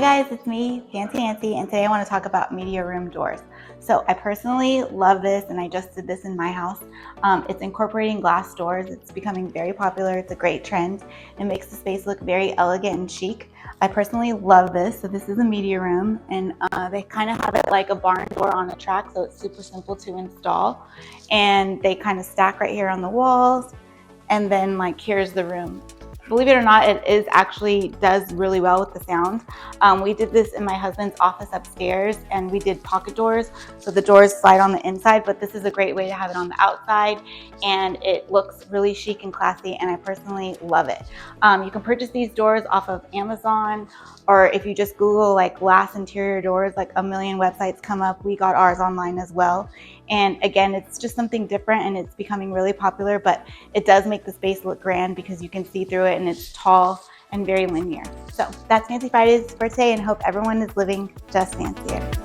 guys, it's me, Nancy, and today I want to talk about media room doors. So I personally love this, and I just did this in my house. It's incorporating glass doors. It's becoming very popular. It's a great trend. It makes the space look very elegant and chic. I personally love this. So this is a media room, and they kind of have it like a barn door on a track, so it's super simple to install. And they kind of stack right here on the walls, and then like here's the room. Believe it or not, it is actually does really well with the sound. We did this in my husband's office upstairs, and we did pocket doors, so the doors slide on the inside, but this is a great way to have it on the outside, and it looks really chic and classy, and I personally love it. You can purchase these doors off of Amazon, or if you just Google like glass interior doors, like a million websites come up. We got ours online as well. And again, it's just something different, and it's becoming really popular, but it does make the space look grand because you can see through it, and it's tall and very linear. So that's Nancy Fridays for today, and hope everyone is living just fancier.